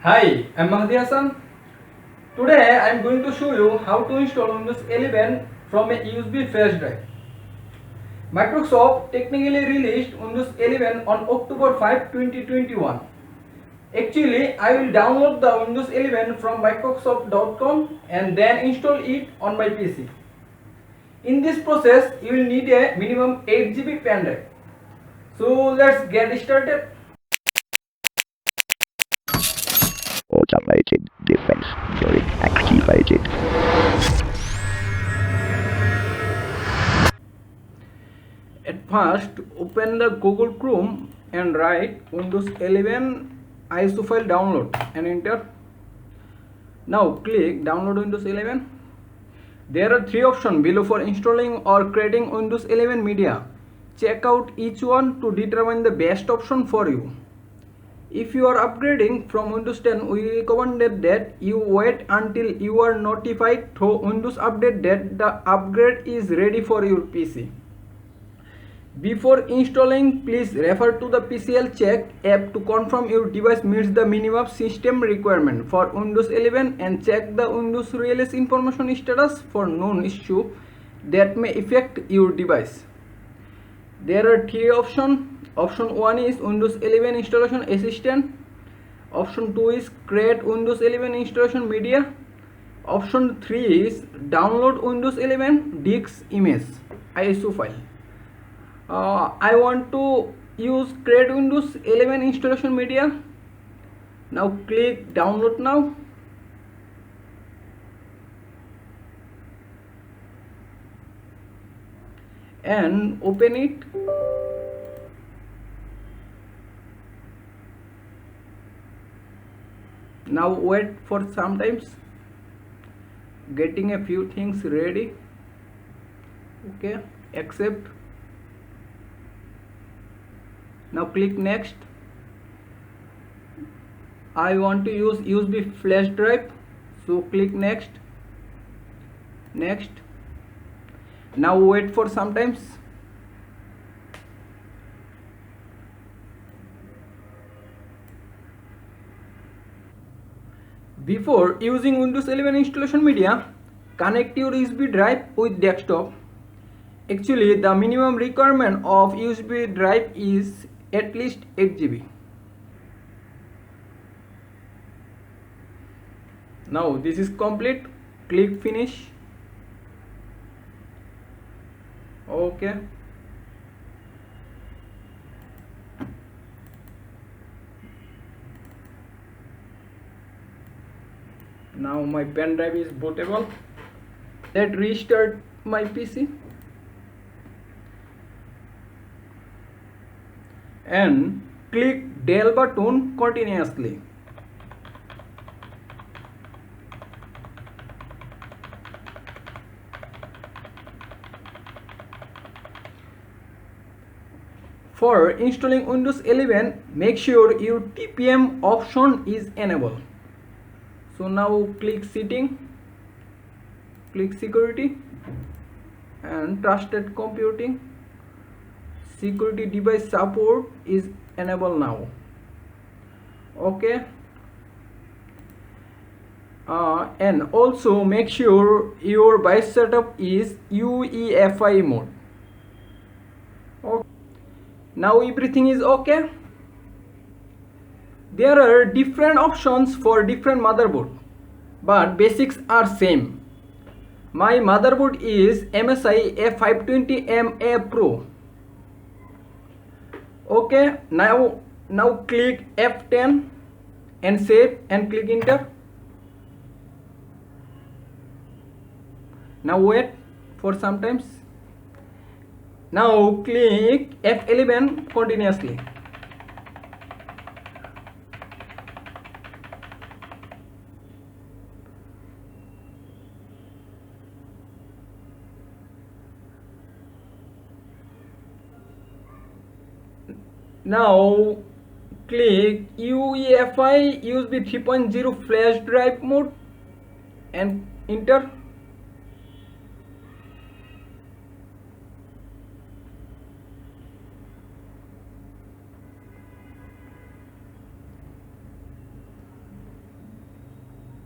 Hi, I'm Mahdy. Today I'm going to show you how to install Windows 11 from a USB flash drive. Microsoft technically released Windows 11 on October 5, 2021. Actually, I will download the Windows 11 from Microsoft.com and then install it on my PC. In this process, you will need a minimum 8 GB pen drive. So let's get started. Automated defense during activated. At first, open the Google Chrome and write Windows 11 ISO file download and enter. Now click download Windows 11. There are three options below for installing or creating Windows 11 media. Check out each one to determine the best option for you. If you are upgrading from Windows 10, we recommended that you wait until you are notified through Windows Update that the upgrade is ready for your PC. Before installing, please refer to the PCL check app to confirm your device meets the minimum system requirement for Windows 11 and check the Windows release information status for known issue that may affect your device. There are three options. Option 1 is Windows 11 installation assistant. Option 2 is create Windows 11 installation media. Option 3 is download Windows 11 disk image ISO file. I want to use create Windows 11 installation media. Now click download now. And open it. Now wait for some times, getting a few things ready. Okay, accept. Now click next. I want to use USB flash drive, so click next. Next. Now wait for some times. Before using Windows 11 installation media, connect your USB drive with desktop. Actually, the minimum requirement of USB drive is at least 8 GB. Now this is complete. Click finish. Okay. Now my pen drive is bootable. Let's restart my PC and click Dell button continuously. For installing Windows 11, make sure your TPM option is enabled. So now click setting, click security and trusted computing. Security device support is enabled now. Okay. And also make sure your BIOS setup is UEFI mode. Okay. Now everything is okay. There are different options for different motherboard, but basics are same. My motherboard is MSI A520MA Pro. Okay, now click F10 and save and click enter. Now wait for some times. Now click F11 continuously. Now click UEFI USB 3.0 flash drive mode and enter.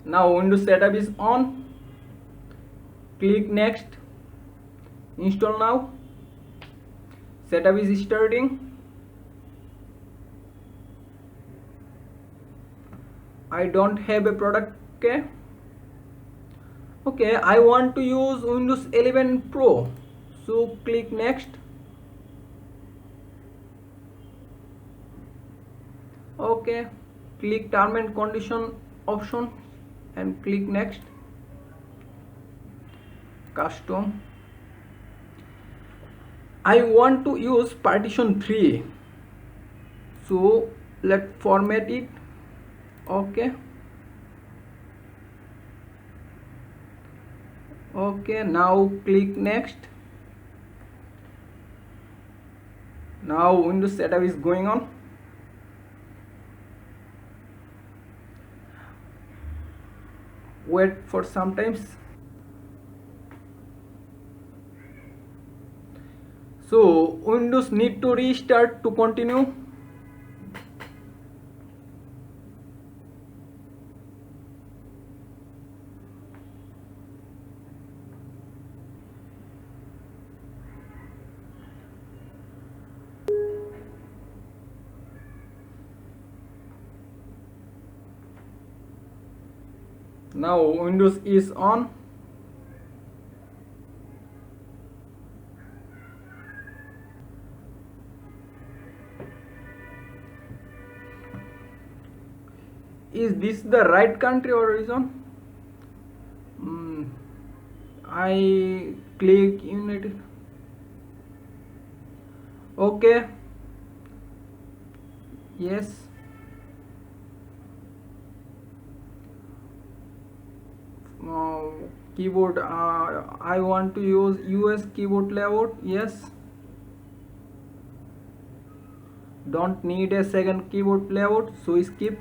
Now Windows setup is on. Click next. Install now. Setup is starting. I don't have a product. Okay, I want to use Windows 11 Pro, so click next. Okay, click term and condition option and click next. Custom. I want to use partition 3, so let's format it. Okay. Okay, now click next. Now Windows setup is going on. Wait for some times. So Windows need to restart to continue. Now Windows is on. Is this the right country or region? I click United. Okay. Yes. Keyboard. I want to use US keyboard layout. Yes. Don't need a second keyboard layout, so skip.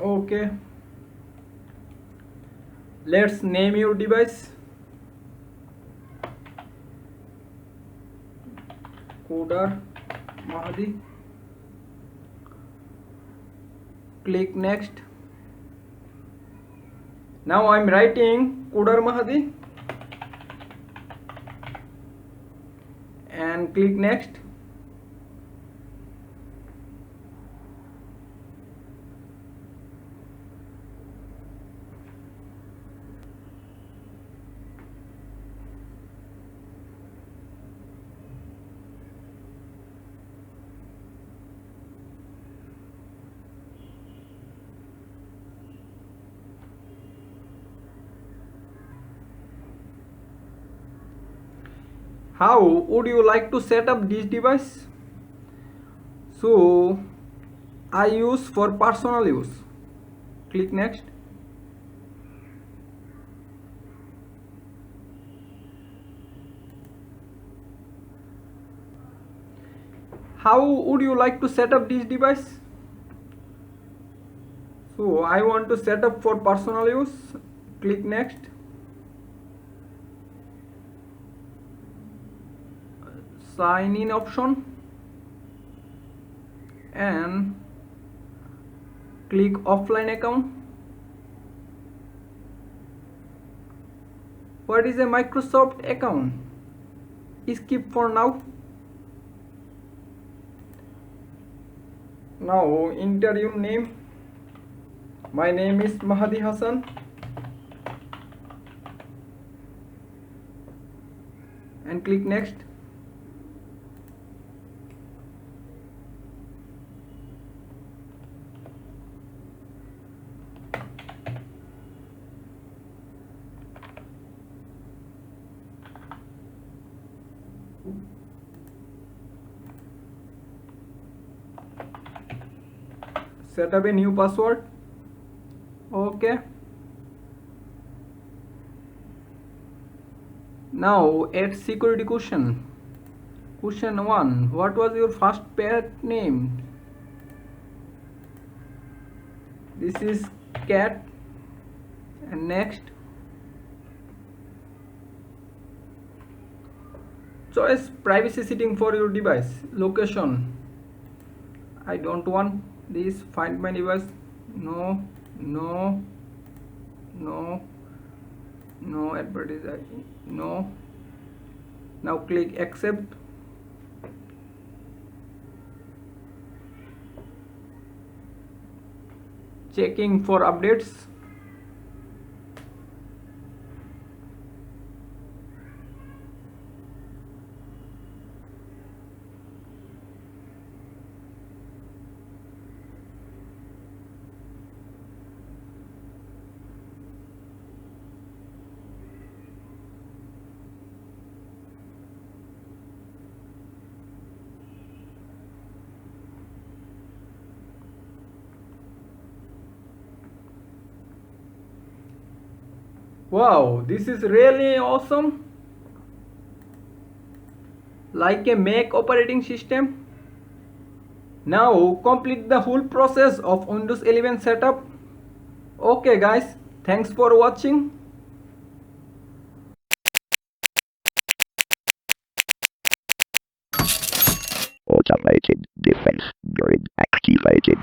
Okay, let's name your device. Coder Mahdy. Click next. Now I'm writing Coder Mahdy and click next. How would you like to set up this device? So I use for personal use. Click next. How would you like to set up this device? So I want to set up for personal use. Click next. Sign in option and click offline account. What is a Microsoft account? Skip for now. Now enter your name. My name is Mahdy Hassan and click next. Set up a new password. Okay. Now add security question. Question 1. What was your first pet name? This is cat. And next, choice privacy setting for your device. Location. I don't want this. Find my device. No, no, no, no advertising. No. Now click accept. Checking for updates. Wow, this is really awesome. Like a Mac operating system. Now complete the whole process of Windows 11 setup. Okay guys, thanks for watching. Automated defense grid activated.